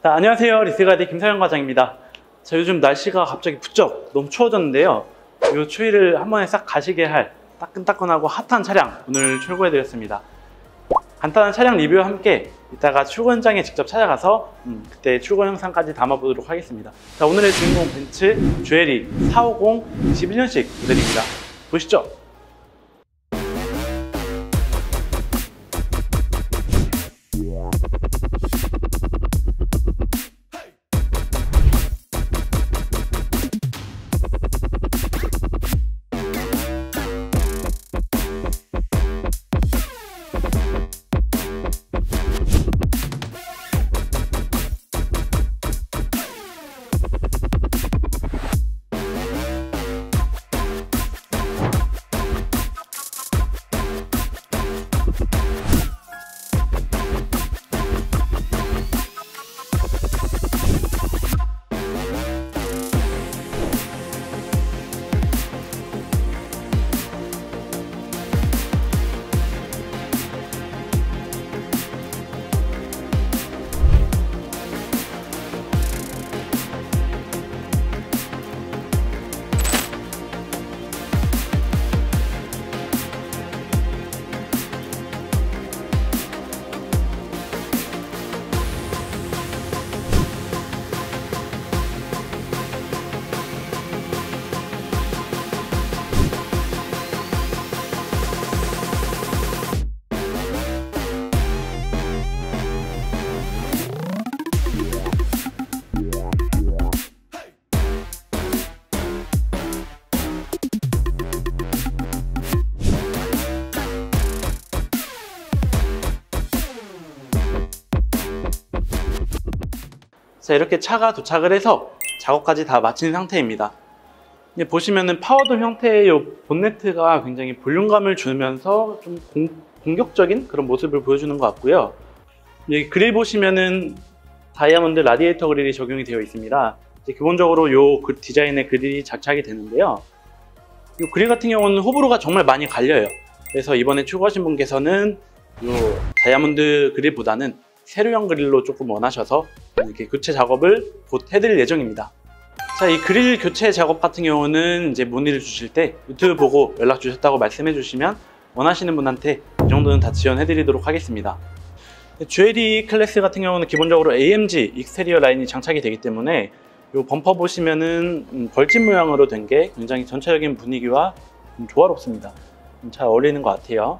자, 안녕하세요. 리스가이드 김사영 과장입니다. 자, 요즘 날씨가 갑자기 부쩍 너무 추워졌는데요. 이 추위를 한 번에 싹 가시게 할 따끈따끈하고 핫한 차량 오늘 출고해 드렸습니다. 간단한 차량 리뷰와 함께 이따가 출고 현장에 직접 찾아가서 그때 출고 영상까지 담아보도록 하겠습니다. 자, 오늘의 주인공 벤츠 주에리 450 21년식 모델입니다. 보시죠. 자, 이렇게 차가 도착을 해서 작업까지 다 마친 상태입니다. 이제 보시면은 파워돔 형태의 이 본네트가 굉장히 볼륨감을 주면서 좀 공격적인 그런 모습을 보여주는 것 같고요. 여기 그릴 보시면은 다이아몬드 라디에이터 그릴이 적용이 되어 있습니다. 이제 기본적으로 이 디자인의 그릴이 장착이 되는데요. 이 그릴 같은 경우는 호불호가 정말 많이 갈려요. 그래서 이번에 출고하신 분께서는 이 다이아몬드 그릴보다는 세로형 그릴로 조금 원하셔서 이렇게 교체 작업을 곧 해드릴 예정입니다. 자, 이 그릴 교체 작업 같은 경우는 이제 문의를 주실 때 유튜브 보고 연락 주셨다고 말씀해 주시면 원하시는 분한테 이 정도는 다 지원해 드리도록 하겠습니다. 주에리 클래스 같은 경우는 기본적으로 AMG 익스테리어 라인이 장착이 되기 때문에 이 범퍼 보시면은 벌집 모양으로 된 게 굉장히 전체적인 분위기와 조화롭습니다. 잘 어울리는 것 같아요.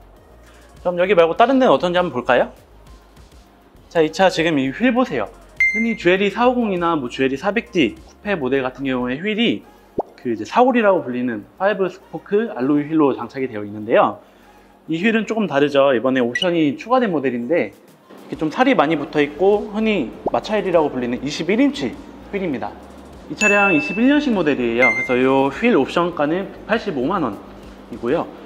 그럼 여기 말고 다른 데는 어떤지 한번 볼까요? 자, 이 차 지금 이 휠 보세요. 흔히 주에리 450이나 뭐 주에리 400D 쿠페 모델 같은 경우에 휠이 그 이제 사골이라고 불리는 5 스포크 알로이 휠로 장착이 되어 있는데요. 이 휠은 조금 다르죠. 이번에 옵션이 추가된 모델인데 이렇게 좀 살이 많이 붙어 있고 흔히 마차휠이라고 불리는 21인치 휠입니다. 이 차량 21년식 모델이에요. 그래서 이 휠 옵션가는 185만 원이고요.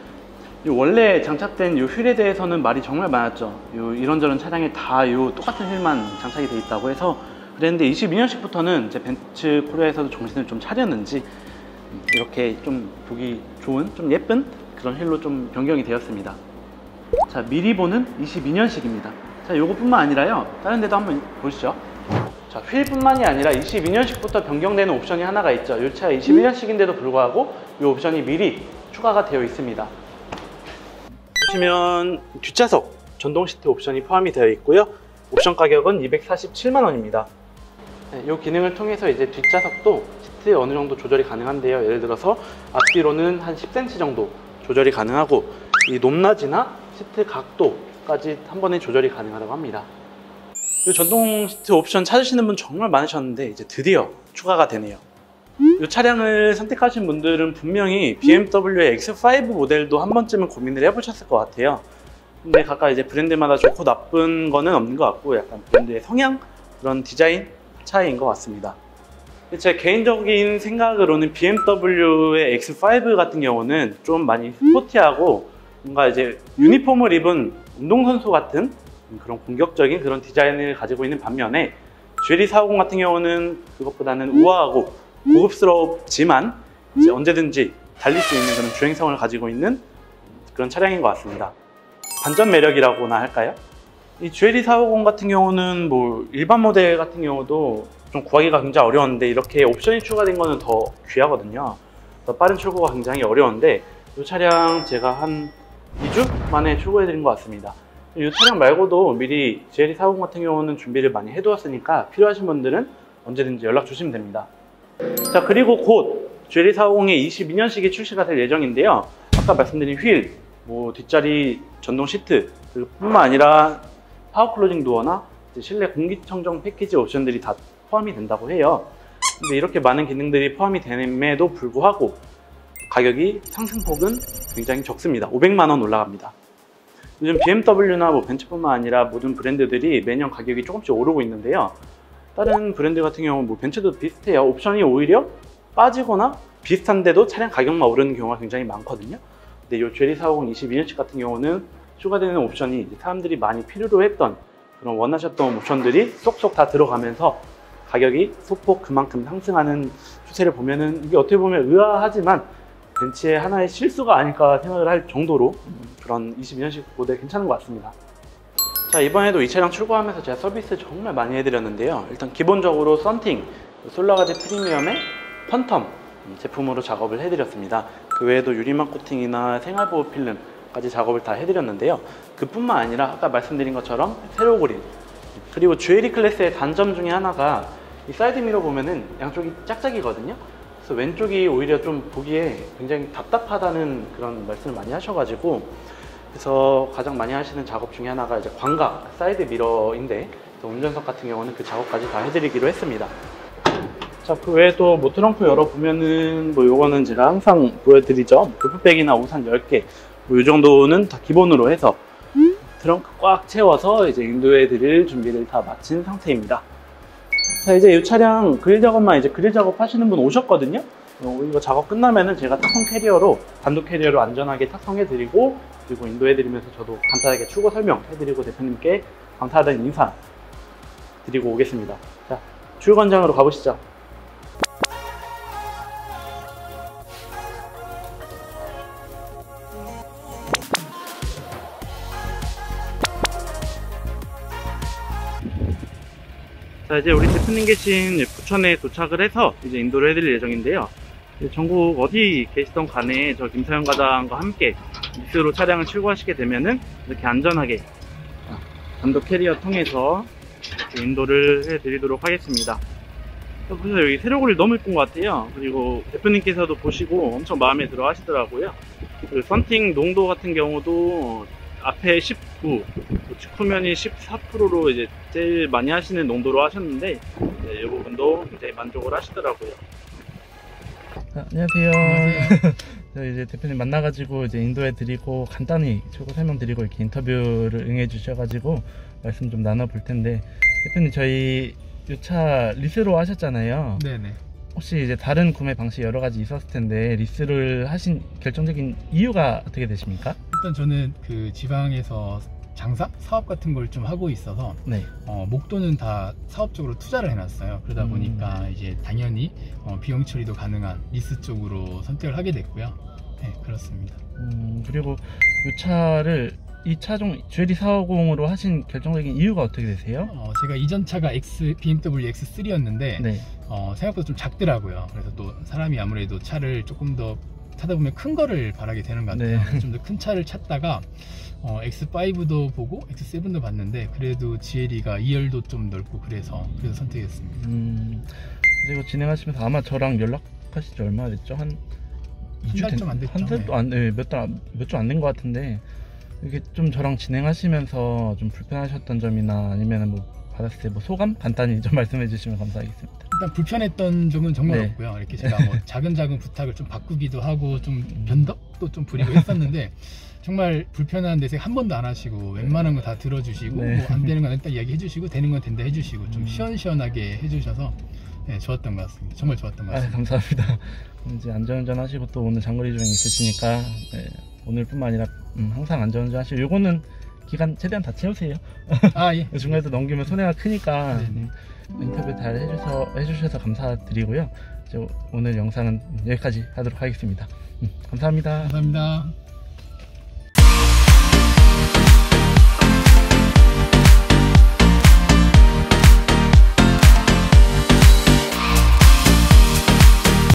원래 장착된 이 휠에 대해서는 말이 정말 많았죠. 이런저런 차량에 다 똑같은 휠만 장착이 되어 있다고 해서 그랬는데 22년식부터는 이제 벤츠 코리아에서도 정신을 좀 차렸는지 이렇게 좀 보기 좋은, 좀 예쁜 그런 휠로 좀 변경이 되었습니다. 자, 미리 보는 22년식입니다. 자, 이것뿐만 아니라요. 다른 데도 한번 보시죠. 자, 휠뿐만이 아니라 22년식부터 변경되는 옵션이 하나가 있죠. 이 차가 21년식인데도 불구하고 이 옵션이 미리 추가가 되어 있습니다. 보시면 뒷좌석 전동 시트 옵션이 포함이 되어 있고요. 옵션 가격은 247만 원입니다. 네, 이 기능을 통해서 이제 뒷좌석도 시트 어느 정도 조절이 가능한데요. 예를 들어서 앞뒤로는 한 10cm 정도 조절이 가능하고 이 높낮이나 시트 각도까지 한 번에 조절이 가능하다고 합니다. 이 전동 시트 옵션 찾으시는 분 정말 많으셨는데 이제 드디어 추가가 되네요. 이 차량을 선택하신 분들은 분명히 BMW의 X5 모델도 한 번쯤은 고민을 해보셨을 것 같아요. 근데 각각 이제 브랜드마다 좋고 나쁜 거는 없는 것 같고 약간 브랜드의 성향, 그런 디자인 차이인 것 같습니다. 제 개인적인 생각으로는 BMW의 X5 같은 경우는 좀 많이 스포티하고 뭔가 이제 유니폼을 입은 운동선수 같은 그런 공격적인 그런 디자인을 가지고 있는 반면에 주에리 450 같은 경우는 그것보다는 우아하고 고급스럽지만 이제 언제든지 달릴 수 있는 그런 주행성을 가지고 있는 그런 차량인 것 같습니다. 반전 매력이라고나 할까요? 이 GLE 450 같은 경우는 뭐 일반 모델 같은 경우도 좀 구하기가 굉장히 어려웠는데 이렇게 옵션이 추가된 거는 더 귀하거든요. 더 빠른 출고가 굉장히 어려운데 이 차량 제가 한 2주 만에 출고해 드린 것 같습니다. 이 차량 말고도 미리 GLE 450 같은 경우는 준비를 많이 해두었으니까 필요하신 분들은 언제든지 연락 주시면 됩니다. 자, 그리고 곧 GLE 450의 22년식이 출시가 될 예정인데요. 아까 말씀드린 휠, 뭐 뒷자리 전동 시트, 뿐만 아니라 파워 클로징 도어나 실내 공기청정 패키지 옵션들이 다 포함이 된다고 해요. 근데 이렇게 많은 기능들이 포함이 됨에도 불구하고 가격이 상승폭은 굉장히 적습니다. 500만 원 올라갑니다. 요즘 BMW나 뭐 벤츠뿐만 아니라 모든 브랜드들이 매년 가격이 조금씩 오르고 있는데요. 다른 브랜드 같은 경우는 뭐 벤츠도 비슷해요. 옵션이 오히려 빠지거나 비슷한데도 차량 가격만 오르는 경우가 굉장히 많거든요. 근데 이 GLE 450 22년식 같은 경우는 추가되는 옵션이 이제 사람들이 많이 필요로 했던 그런 원하셨던 옵션들이 쏙쏙 다 들어가면서 가격이 소폭 그만큼 상승하는 추세를 보면은 이게 어떻게 보면 의아하지만 벤츠의 하나의 실수가 아닐까 생각을 할 정도로 그런 22년식 모델 괜찮은 것 같습니다. 자, 이번에도 이 차량 출고하면서 제가 서비스 정말 많이 해드렸는데요. 일단 기본적으로 썬팅, 솔라가드 프리미엄의 펀텀 제품으로 작업을 해드렸습니다. 그 외에도 유리막 코팅이나 생활보호 필름까지 작업을 다 해드렸는데요. 그뿐만 아니라 아까 말씀드린 것처럼 세로 그릴, 그리고 GLE 클래스의 단점 중에 하나가 이 사이드 미러 보면은 양쪽이 짝짝이거든요. 그래서 왼쪽이 오히려 좀 보기에 굉장히 답답하다는 그런 말씀을 많이 하셔가지고, 그래서 가장 많이 하시는 작업 중에 하나가 이제 광각 사이드 미러인데, 운전석 같은 경우는 그 작업까지 다 해드리기로 했습니다. 자, 그 외에도 뭐 트렁크 열어보면은 뭐 요거는 제가 항상 보여드리죠. 골프백이나 우산 10개 뭐 이 정도는 다 기본으로 해서 트렁크 꽉 채워서 이제 인도해 드릴 준비를 다 마친 상태입니다. 자, 이제 이 차량 그릴 작업만 이제 그릴 작업 하시는 분 오셨거든요. 이거 작업 끝나면은 제가 탁송 캐리어로, 단독 캐리어로 안전하게 탁송해 드리고, 그리고 인도해 드리면서 저도 간단하게 출고 설명해 드리고 대표님께 감사하다는 인사 드리고 오겠습니다. 자, 출고현장으로 가보시죠. 자, 이제 우리 대표님 계신 부천에 도착을 해서 이제 인도를 해드릴 예정인데요. 전국 어디 계시던 간에 저 김사영 과장과 함께 리스로 차량을 출고하시게 되면은 이렇게 안전하게 단독 캐리어 통해서 인도를 해드리도록 하겠습니다. 그래서 여기 세로그릴 너무 예쁜 것 같아요. 그리고 대표님께서도 보시고 엄청 마음에 들어 하시더라고요. 그리고 썬팅 농도 같은 경우도 앞에 19, 직후면이 14%로 이제 제일 많이 하시는 농도로 하셨는데, 이 부분도 굉장히 만족을 하시더라고요. 안녕하세요. 저희 이제 대표님 만나가지고 이제 인도해 드리고 간단히 출고 설명 드리고 이렇게 인터뷰를 응해 주셔가지고 말씀 좀 나눠볼 텐데, 대표님 저희 이 차 리스로 하셨잖아요. 네네. 혹시 이제 다른 구매 방식 여러 가지 있었을 텐데 리스를 하신 결정적인 이유가 어떻게 되십니까? 일단 저는 그 지방에서 장사? 사업 같은 걸 좀 하고 있어서 네. 목돈은 다 사업적으로 투자를 해놨어요. 그러다 보니까 이제 당연히 비용 처리도 가능한 리스 쪽으로 선택을 하게 됐고요. 네, 그렇습니다. 그리고 이 차를 이 차종 GLE 450으로 하신 결정적인 이유가 어떻게 되세요? 제가 이전 차가 BMW X3였는데 네. 생각보다 좀 작더라고요. 그래서 또 사람이 아무래도 차를 조금 더 타다 보면 큰 거를 바라게 되는 것 같아요. 네. 좀 더 큰 차를 찾다가 X5도 보고 X7도 봤는데 그래도 GLE가 2열도 좀 넓고 그래서 선택했습니다. 그리고 진행하시면서 아마 저랑 연락하신 지 얼마나 됐죠? 한 달 좀 안 됐죠? 한 달도 안, 네, 몇 주 안 된 것 같은데, 이게 좀 저랑 진행하시면서 좀 불편하셨던 점이나 아니면 뭐 받았을 때 뭐 소감 간단히 좀 말씀해 주시면 감사하겠습니다. 일단 불편했던 점은 정말 네. 없고요. 이렇게 제가 뭐 작은 부탁을 좀 바꾸기도 하고 좀 변덕도 좀 부리고 했었는데 정말 불편한 데서 한 번도 안 하시고 웬만한 거 다 들어주시고 네. 뭐 안 되는 건 일단 이야기 해주시고 되는 건 된다 해주시고 좀 시원시원하게 해주셔서 네, 좋았던 것 같습니다. 정말 좋았던 것 같습니다. 감사합니다. 이제 안전운전 하시고 또 오늘 장거리 주행 있으시니까 네, 오늘뿐만 아니라 항상 안전운전 하시고, 요거는 기간 최대한 다 채우세요. 예. 중간에서 넘기면 손해가 크니까. 인터뷰 잘 해주셔서 감사드리고요. 오늘 영상은 여기까지 하도록 하겠습니다. 감사합니다. 감사합니다.